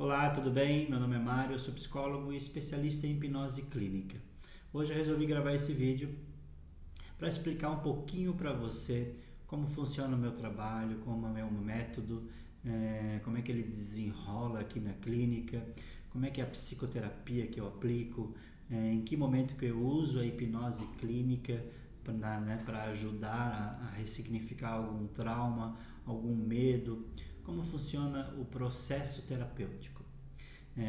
Olá, tudo bem? Meu nome é Mário, eu sou psicólogo e especialista em hipnose clínica. Hoje eu resolvi gravar esse vídeo para explicar um pouquinho para você como funciona o meu trabalho, como é o meu método, como é que ele desenrola aqui na clínica, como é que é a psicoterapia que eu aplico, em que momento que eu uso a hipnose clínica para ajudar a ressignificar algum trauma, algum medo, como funciona o processo terapêutico.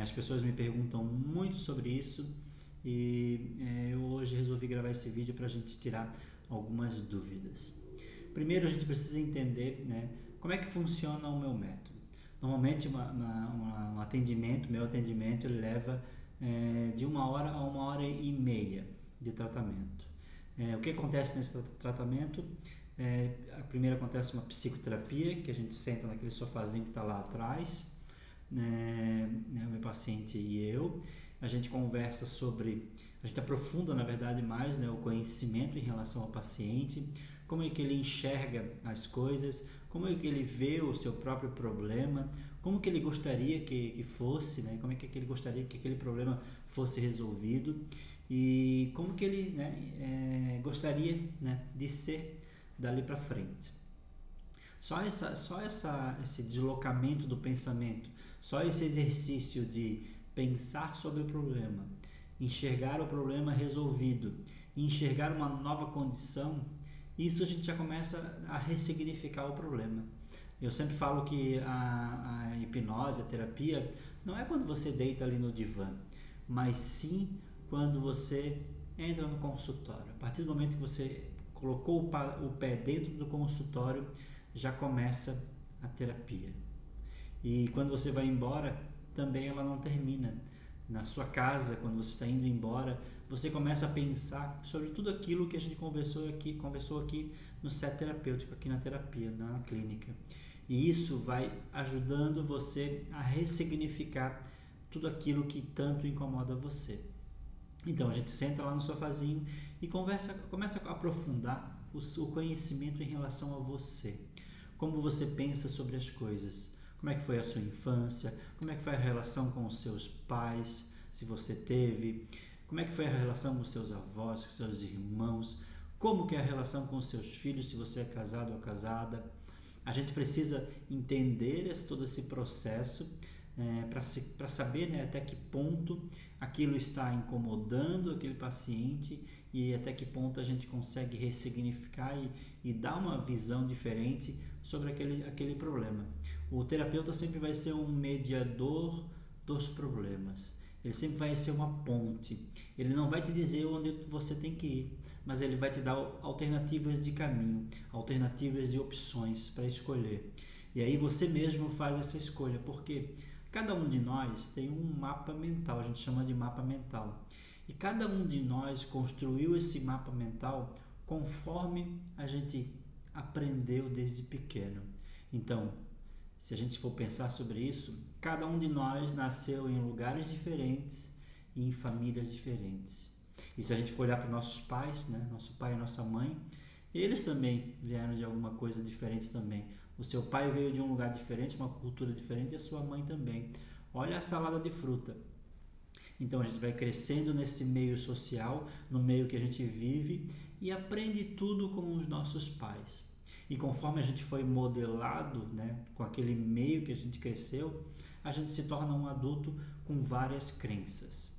As pessoas me perguntam muito sobre isso e eu hoje resolvi gravar esse vídeo para a gente tirar algumas dúvidas. Primeiro a gente precisa entender, né, como é que funciona o meu método. Normalmente um atendimento, meu atendimento, ele leva de 1 hora a 1 hora e meia de tratamento. O que acontece nesse tratamento? Primeiro acontece uma psicoterapia, que a gente senta naquele sofazinho que está lá atrás, o meu paciente e eu. A gente conversa sobre, a gente aprofunda na verdade mais, né, o conhecimento em relação ao paciente, como é que ele enxerga as coisas, como é que ele vê o seu próprio problema, como que ele gostaria que fosse, né, como é que ele gostaria que aquele problema fosse resolvido e como que ele, gostaria, né, de ser dali para frente. Esse deslocamento do pensamento, só esse exercício de pensar sobre o problema, enxergar o problema resolvido, enxergar uma nova condição, isso a gente já começa a ressignificar o problema. Eu sempre falo que a hipnose, a terapia, não é quando você deita ali no divã, mas sim quando você entra no consultório. A partir do momento que você colocou o pé dentro do consultório, já começa a terapia. E quando você vai embora, também ela não termina. Na sua casa, quando você está indo embora, você começa a pensar sobre tudo aquilo que a gente conversou aqui no set terapêutico, aqui na terapia, na clínica. E isso vai ajudando você a ressignificar tudo aquilo que tanto incomoda você. Então a gente senta lá no sofazinho e começa a aprofundar o conhecimento em relação a você. Como você pensa sobre as coisas. Como é que foi a sua infância? Como é que foi a relação com os seus pais, se você teve? Como é que foi a relação com os seus avós, com os seus irmãos? Como que é a relação com os seus filhos, se você é casado ou casada? A gente precisa entender todo esse processo para saber, né, até que ponto aquilo está incomodando aquele paciente e até que ponto a gente consegue ressignificar e dar uma visão diferente sobre aquele problema. O terapeuta sempre vai ser um mediador dos problemas. Ele sempre vai ser uma ponte. Ele não vai te dizer onde você tem que ir, mas ele vai te dar alternativas de caminho, alternativas de opções para escolher. E aí você mesmo faz essa escolha, porque cada um de nós tem um mapa mental, a gente chama de mapa mental. E cada um de nós construiu esse mapa mental conforme a gente aprendeu desde pequeno. Então, se a gente for pensar sobre isso, cada um de nós nasceu em lugares diferentes e em famílias diferentes. E se a gente for olhar para nossos pais, né, nosso pai e nossa mãe, eles também vieram de alguma coisa diferente também. O seu pai veio de um lugar diferente, uma cultura diferente, e a sua mãe também. Olha a salada de fruta. Então a gente vai crescendo nesse meio social, no meio que a gente vive e aprende tudo com os nossos pais. E conforme a gente foi modelado, né, com aquele meio que a gente cresceu, a gente se torna um adulto com várias crenças.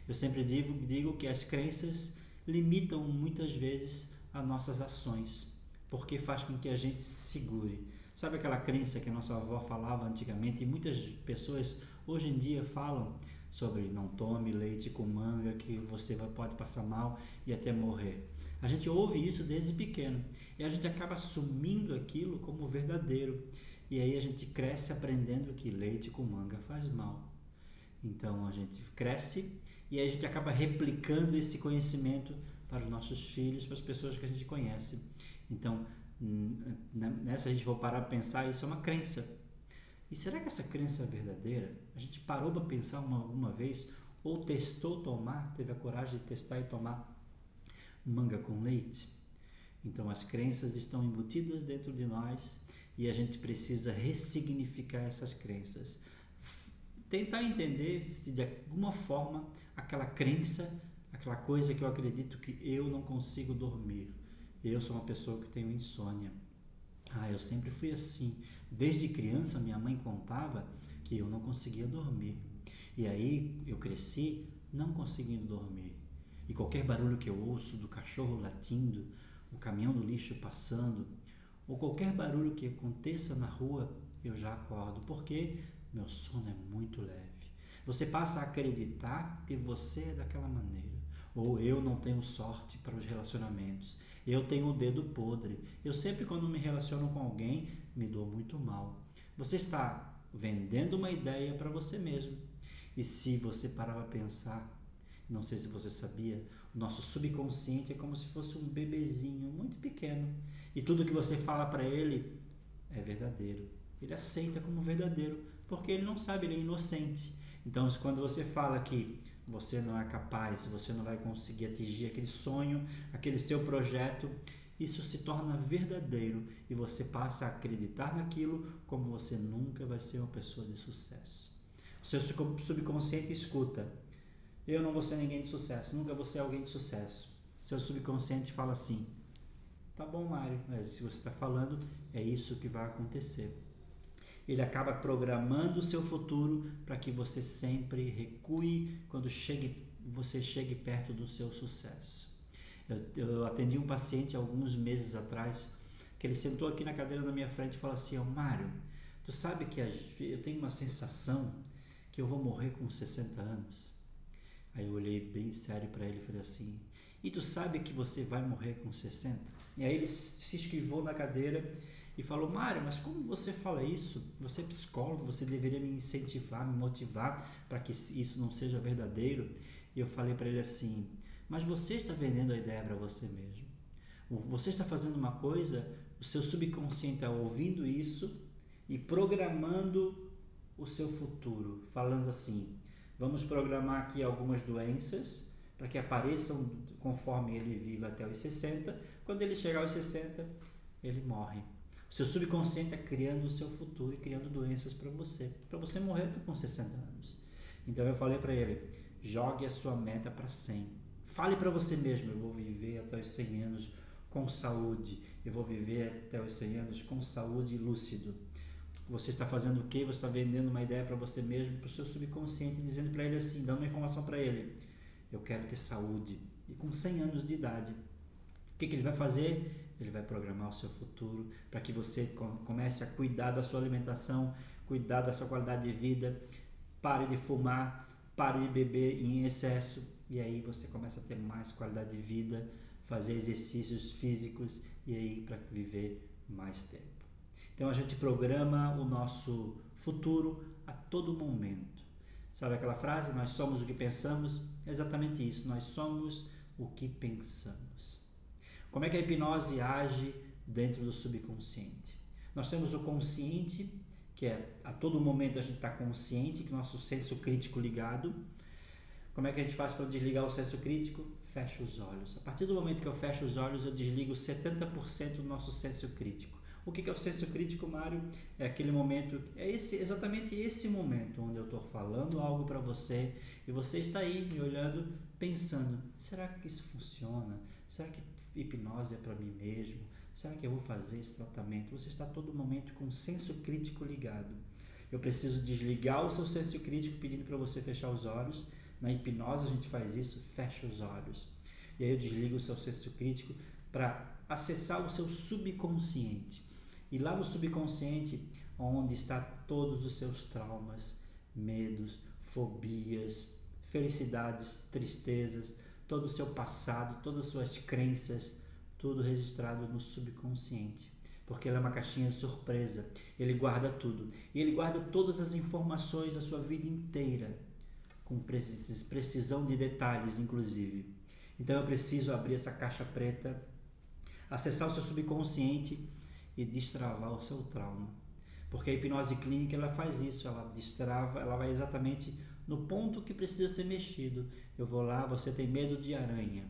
Eu sempre digo que as crenças limitam muitas vezes as nossas ações, porque faz com que a gente se segure. Sabe aquela crença que a nossa avó falava antigamente e muitas pessoas hoje em dia falam sobre não tome leite com manga que você pode passar mal e até morrer. A gente ouve isso desde pequeno e a gente acaba assumindo aquilo como verdadeiro. E aí a gente cresce aprendendo que leite com manga faz mal. Então a gente cresce e aí a gente acaba replicando esse conhecimento para os nossos filhos, para as pessoas que a gente conhece. Então, nessa a gente for parar para pensar, isso é uma crença. E será que essa crença é verdadeira? A gente parou para pensar alguma vez ou testou tomar, teve a coragem de testar e tomar manga com leite? Então as crenças estão embutidas dentro de nós e a gente precisa ressignificar essas crenças. tentar entender se de alguma forma aquela crença, aquela coisa que eu acredito que eu não consigo dormir. Eu sou uma pessoa que tenho insônia. Eu sempre fui assim. Desde criança minha mãe contava que eu não conseguia dormir. E aí eu cresci não conseguindo dormir. E qualquer barulho que eu ouço do cachorro latindo, o caminhão do lixo passando, ou qualquer barulho que aconteça na rua, eu já acordo, porque meu sono é muito leve. Você passa a acreditar que você é daquela maneira. Ou eu não tenho sorte para os relacionamentos. Eu tenho o dedo podre. Eu sempre, quando me relaciono com alguém, me dou muito mal. Você está vendendo uma ideia para você mesmo. E se você parar para pensar, não sei se você sabia, o nosso subconsciente é como se fosse um bebezinho muito pequeno. E tudo que você fala para ele é verdadeiro. Ele aceita como verdadeiro, porque ele não sabe, ele é inocente. Então, quando você fala que você não é capaz, você não vai conseguir atingir aquele sonho, aquele seu projeto, isso se torna verdadeiro e você passa a acreditar naquilo como você nunca vai ser uma pessoa de sucesso. O seu subconsciente escuta: eu não vou ser ninguém de sucesso, nunca vou ser alguém de sucesso. Seu subconsciente fala assim: tá bom, Mário, se você está falando, é isso que vai acontecer. Ele acaba programando o seu futuro para que você sempre recue quando você chegue perto do seu sucesso. Eu atendi um paciente alguns meses atrás, que ele sentou aqui na cadeira na minha frente e falou assim: Mário, tu sabe que eu tenho uma sensação que eu vou morrer com 60 anos. Aí eu olhei bem sério para ele e falei assim: e tu sabe que você vai morrer com 60? E aí ele se esquivou na cadeira e falou: Mário, mas como você fala isso? Você é psicólogo, você deveria me incentivar, me motivar para que isso não seja verdadeiro. E eu falei para ele assim: mas você está vendendo a ideia para você mesmo. Você está fazendo uma coisa, o seu subconsciente está ouvindo isso e programando o seu futuro, falando assim: vamos programar aqui algumas doenças para que apareçam conforme ele vive até os 60. Quando ele chegar aos 60, ele morre. O seu subconsciente está criando o seu futuro e criando doenças para você morrer com 60 anos. Então eu falei para ele: jogue a sua meta para 100. Fale para você mesmo: eu vou viver até os 100 anos com saúde. Eu vou viver até os 100 anos com saúde e lúcido. Você está fazendo o quê? Você está vendendo uma ideia para você mesmo, para o seu subconsciente, dizendo para ele assim, dando uma informação para ele: eu quero ter saúde. E com 100 anos de idade, o que ele vai fazer? Ele vai programar o seu futuro para que você comece a cuidar da sua alimentação, cuidar da sua qualidade de vida, pare de fumar, pare de beber em excesso, e aí você começa a ter mais qualidade de vida, fazer exercícios físicos e aí para viver mais tempo. Então a gente programa o nosso futuro a todo momento. Sabe aquela frase, nós somos o que pensamos? É exatamente isso, nós somos o que pensamos. Como é que a hipnose age dentro do subconsciente? Nós temos o consciente, que é a todo momento a gente está consciente, que nosso senso crítico ligado. Como é que a gente faz para desligar o senso crítico? Fecha os olhos. A partir do momento que eu fecho os olhos, eu desligo 70% do nosso senso crítico. O que é o senso crítico, Mário? É aquele momento, exatamente esse momento onde eu estou falando algo para você e você está aí me olhando, pensando: será que isso funciona? Será que hipnose é para mim mesmo? Será que eu vou fazer esse tratamento? Você está a todo momento com o senso crítico ligado. Eu preciso desligar o seu senso crítico pedindo para você fechar os olhos. Na hipnose a gente faz isso, fecha os olhos. E aí eu desligo o seu senso crítico para acessar o seu subconsciente. E lá no subconsciente, onde está todos os seus traumas, medos, fobias, felicidades, tristezas, todo o seu passado, todas as suas crenças, tudo registrado no subconsciente. Porque ele é uma caixinha de surpresa, ele guarda tudo. E ele guarda todas as informações da sua vida inteira, com precisão de detalhes, inclusive. Então eu preciso abrir essa caixa preta, acessar o seu subconsciente e destravar o seu trauma. Porque a hipnose clínica ela faz isso, ela destrava, ela vai exatamente no ponto que precisa ser mexido. Eu vou lá, você tem medo de aranha,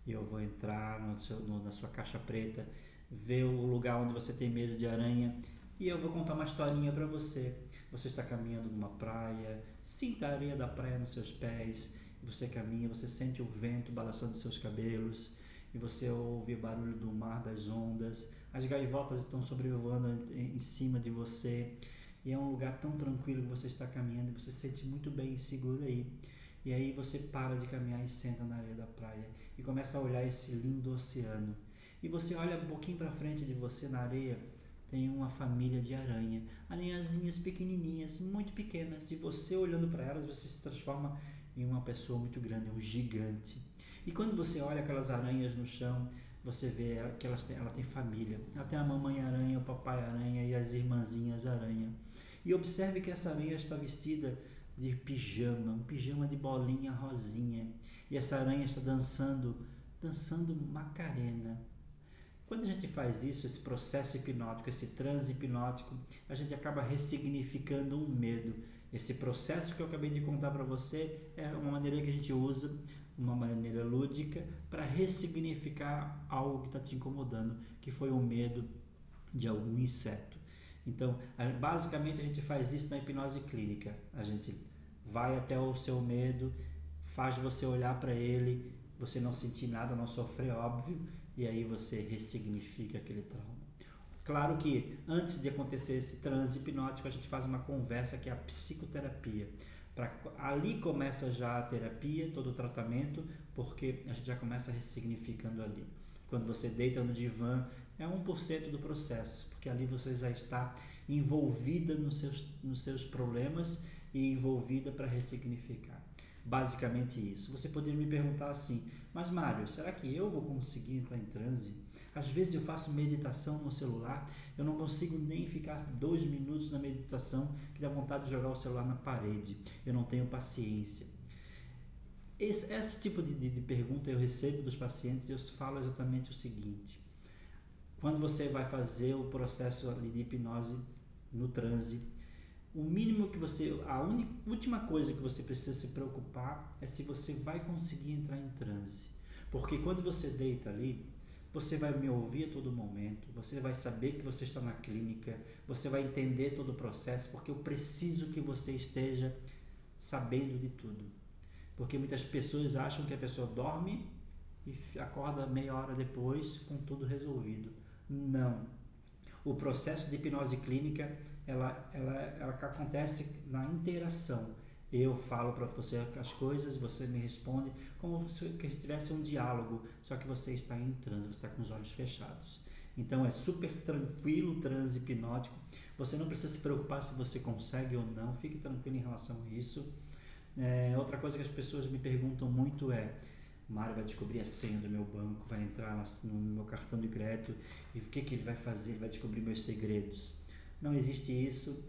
eu vou entrar na sua caixa preta, ver o lugar onde você tem medo de aranha, e eu vou contar uma historinha para você. Você está caminhando numa praia, sinta a areia da praia nos seus pés, e você caminha, você sente o vento balançando os seus cabelos, e você ouve o barulho do mar, das ondas, as gaivotas estão sobrevoando em cima de você, e é um lugar tão tranquilo que você está caminhando, e você se sente muito bem e seguro aí. E aí você para de caminhar e senta na areia da praia, e começa a olhar esse lindo oceano. E você olha um pouquinho para frente de você na areia, tem uma família de aranha, aranhazinhas pequenininhas, muito pequenas, e você olhando para elas, você se transforma em uma pessoa muito grande, um gigante. E quando você olha aquelas aranhas no chão, você vê que ela tem família, ela tem a mamãe aranha, o papai aranha e as irmãzinhas aranha. E observe que essa aranha está vestida de pijama, um pijama de bolinha rosinha, e essa aranha está dançando Macarena. Quando a gente faz isso, esse processo hipnótico, esse transe hipnótico, a gente acaba ressignificando um medo. Esse processo que eu acabei de contar para você é uma maneira que a gente usa, uma maneira lúdica, para ressignificar algo que está te incomodando, que foi o medo de algum inseto. Então, basicamente a gente faz isso na hipnose clínica. A gente vai até o seu medo, faz você olhar para ele, você não sentir nada, não sofrer, óbvio, e aí você ressignifica aquele trauma. Claro que antes de acontecer esse transe hipnótico, a gente faz uma conversa que é a psicoterapia. Ali começa já a terapia, todo o tratamento, porque a gente já começa ressignificando ali. Quando você deita no divã, é 1% do processo, porque ali você já está envolvida nos seus problemas e envolvida para ressignificar. Basicamente isso. Você poderia me perguntar assim, mas Mário, será que eu vou conseguir entrar em transe? Às vezes eu faço meditação no celular, eu não consigo nem ficar 2 minutos na meditação, que dá vontade de jogar o celular na parede. Eu não tenho paciência. Esse tipo de pergunta eu recebo dos pacientes e eu falo exatamente o seguinte. Quando você vai fazer o processo ali de hipnose no transe, o mínimo que última coisa que você precisa se preocupar é se você vai conseguir entrar em transe. Porque quando você deita ali, você vai me ouvir a todo momento, você vai saber que você está na clínica, você vai entender todo o processo, porque eu preciso que você esteja sabendo de tudo. Porque muitas pessoas acham que a pessoa dorme e acorda meia hora depois com tudo resolvido. Não. O processo de hipnose clínica, ela acontece na interação. Eu falo para você as coisas, você me responde como se tivesse um diálogo, só que você está em transe, você está com os olhos fechados. Então é super tranquilo o transe hipnótico. Você não precisa se preocupar se você consegue ou não, fique tranquilo em relação a isso. Outra coisa que as pessoas me perguntam muito é: Mário vai descobrir a senha do meu banco, vai entrar no meu cartão de crédito e o que ele vai fazer? Ele vai descobrir meus segredos. Não existe isso.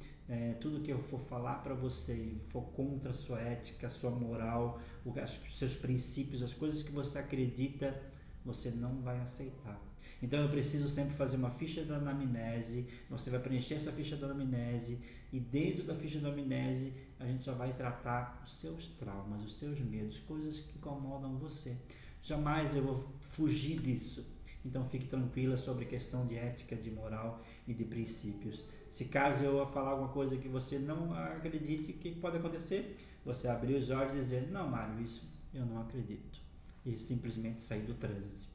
Tudo que eu for falar para você e for contra a sua ética, a sua moral, os seus princípios, as coisas que você acredita, você não vai aceitar. Então eu preciso sempre fazer uma ficha da anamnese, você vai preencher essa ficha da anamnese e dentro da ficha da anamnese a gente só vai tratar os seus traumas, os seus medos, coisas que incomodam você. Jamais eu vou fugir disso. Então fique tranquila sobre a questão de ética, de moral e de princípios. Se caso eu falar alguma coisa que você não acredite, o que pode acontecer? Você abrir os olhos e dizer: não, Mário, isso eu não acredito. E simplesmente sair do transe.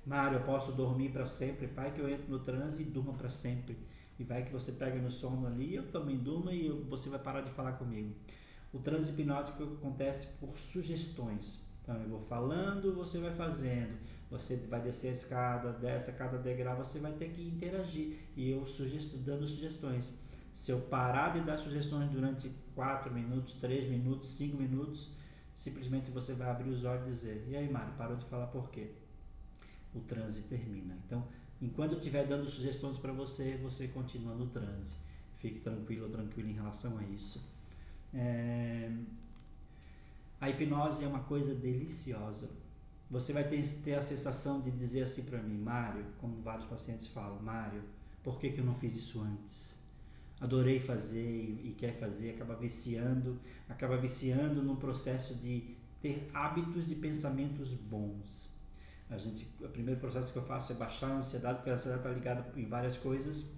Mário, eu posso dormir para sempre? Vai que eu entro no transe e durma para sempre. E vai que você pega no sono ali, eu também durmo e você vai parar de falar comigo. O transe hipnótico acontece por sugestões. Então eu vou falando, você vai fazendo. Você vai descer a escada, desce a cada degrau, você vai ter que interagir. E eu dando sugestões. Se eu parar de dar sugestões durante 4 minutos, 3 minutos, 5 minutos, simplesmente você vai abrir os olhos e dizer: e aí, Mário, parou de falar por quê? O transe termina. Então, enquanto eu estiver dando sugestões para você, você continua no transe. Fique tranquilo ou tranquilo em relação a isso. A hipnose é uma coisa deliciosa. Você vai ter a sensação de dizer assim para mim: Mário, como vários pacientes falam, Mário, por que eu não fiz isso antes? Adorei fazer e quer fazer, acaba viciando num processo de ter hábitos de pensamentos bons. O primeiro processo que eu faço é baixar a ansiedade, porque a ansiedade está ligada em várias coisas.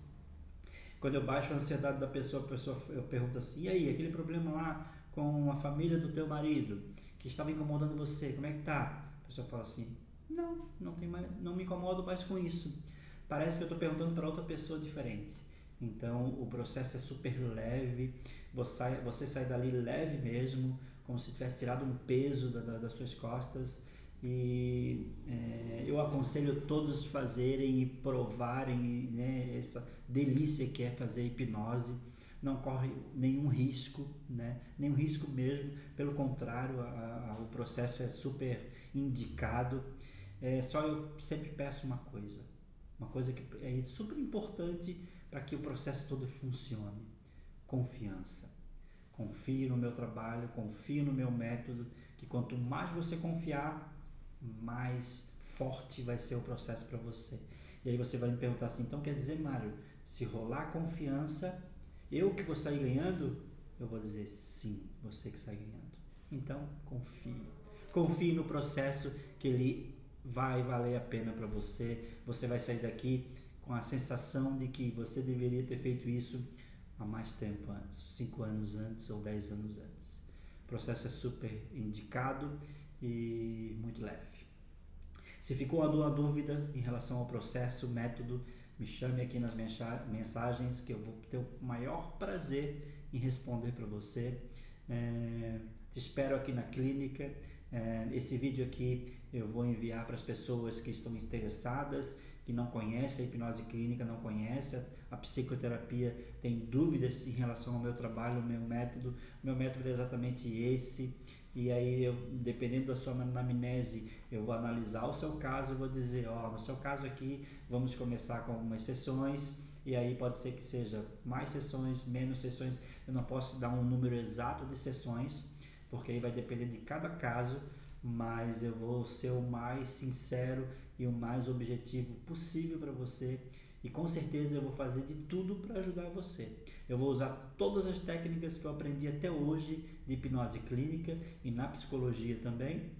Quando eu baixo a ansiedade da pessoa, eu pergunto assim, e aí, aquele problema lá com a família do teu marido, que estava incomodando você, como é que tá? A pessoa fala assim, não tem mais, não me incomodo mais com isso. Parece que eu estou perguntando para outra pessoa diferente. Então o processo é super leve, você sai dali leve mesmo, como se tivesse tirado um peso das suas costas. E eu aconselho todos fazerem e provarem, né, essa delícia que é fazer hipnose. Não corre nenhum risco, né? Nenhum risco mesmo, pelo contrário, o processo é super indicado. Só eu sempre peço uma coisa que é super importante para que o processo todo funcione: confiança. Confie no meu trabalho, confie no meu método, que quanto mais você confiar, mais forte vai ser o processo para você. E aí você vai me perguntar assim, então quer dizer, Mário, se rolar confiança, eu que vou sair ganhando? Eu vou dizer, sim, você que sai ganhando. Então, confie. Confie no processo, que ele vai valer a pena para você. Você vai sair daqui com a sensação de que você deveria ter feito isso há mais tempo antes, 5 anos antes ou 10 anos antes. O processo é super indicado e muito leve. Se ficou alguma dúvida em relação ao processo, método, me chame aqui nas mensagens, que eu vou ter o maior prazer em responder para você. Te espero aqui na clínica. Esse vídeo aqui eu vou enviar para as pessoas que estão interessadas, que não conhecem a hipnose clínica, não conhecem a psicoterapia, tem dúvidas em relação ao meu trabalho, o meu método. O meu método é exatamente esse. E aí, dependendo da sua anamnese, eu vou analisar o seu caso e vou dizer, no seu caso aqui, vamos começar com algumas sessões, e aí pode ser que seja mais sessões, menos sessões. Eu não posso dar um número exato de sessões, porque aí vai depender de cada caso, mas eu vou ser o mais sincero e o mais objetivo possível para você. E com certeza eu vou fazer de tudo para ajudar você. Eu vou usar todas as técnicas que eu aprendi até hoje de hipnose clínica e na psicologia também.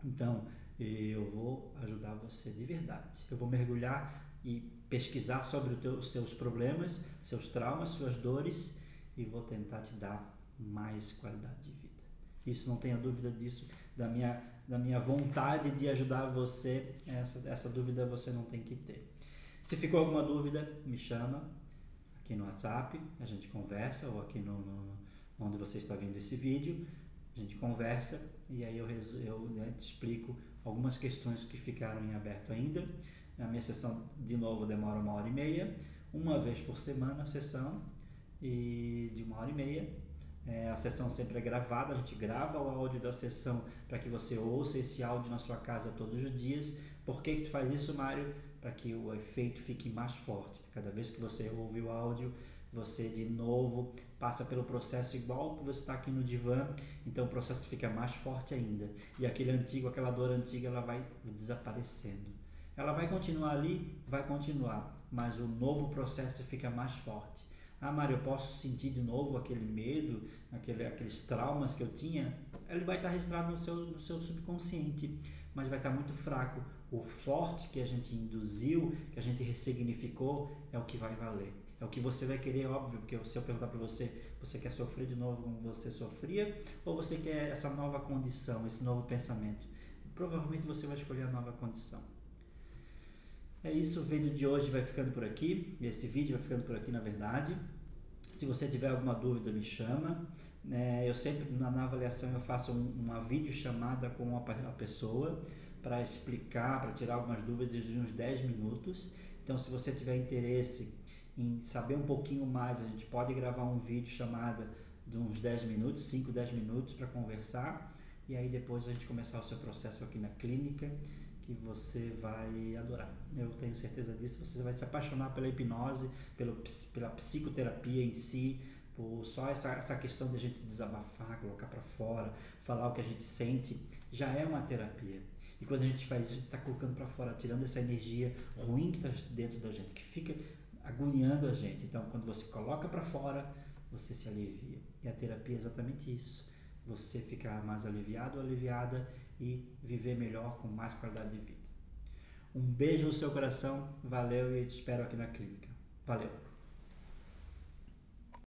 Então, eu vou ajudar você de verdade. Eu vou mergulhar e pesquisar sobre os seus problemas, seus traumas, suas dores, e vou tentar te dar mais qualidade de vida. Isso, não tenha dúvida disso, da minha vontade de ajudar você. Essa dúvida você não tem que ter. Se ficou alguma dúvida, me chama aqui no WhatsApp, a gente conversa, ou aqui onde você está vendo esse vídeo, a gente conversa e aí eu te explico algumas questões que ficaram em aberto ainda. A minha sessão, de novo, demora 1h30, uma vez por semana a sessão, e de 1h30. A sessão sempre é gravada, a gente grava o áudio da sessão para que você ouça esse áudio na sua casa todos os dias. Por que tu faz isso, Mário? Para que o efeito fique mais forte. Cada vez que você ouve o áudio, você de novo passa pelo processo igual que você está aqui no divã, então o processo fica mais forte ainda. E aquela dor antiga, ela vai desaparecendo. Ela vai continuar ali, vai continuar, mas o novo processo fica mais forte. Mário, eu posso sentir de novo aquele medo, aqueles traumas que eu tinha? Ele vai estar registrado no seu subconsciente, mas vai estar muito fraco. O forte que a gente induziu, que a gente ressignificou, é o que vai valer. É o que você vai querer, óbvio, porque se eu perguntar para você, você quer sofrer de novo como você sofria, ou você quer essa nova condição, esse novo pensamento? Provavelmente você vai escolher a nova condição. É isso, o vídeo de hoje vai ficando por aqui, esse vídeo vai ficando por aqui, na verdade. Se você tiver alguma dúvida, me chama. Eu sempre, na avaliação, eu faço uma videochamada com a pessoa para explicar, para tirar algumas dúvidas de uns 10 minutos. Então, se você tiver interesse em saber um pouquinho mais, a gente pode gravar um vídeo chamada de uns 10 minutos, 5, 10 minutos para conversar, e aí depois a gente começar o seu processo aqui na clínica, que você vai adorar. Eu tenho certeza disso. Você vai se apaixonar pela hipnose, pela psicoterapia em si, por só essa questão de a gente desabafar, colocar para fora, falar o que a gente sente, já é uma terapia. E quando a gente faz isso, a gente está colocando para fora, tirando essa energia ruim que está dentro da gente, que fica agoniando a gente. Então, quando você coloca para fora, você se alivia. E a terapia é exatamente isso. Você ficar mais aliviado ou aliviada e viver melhor, com mais qualidade de vida. Um beijo no seu coração, valeu, e te espero aqui na clínica. Valeu!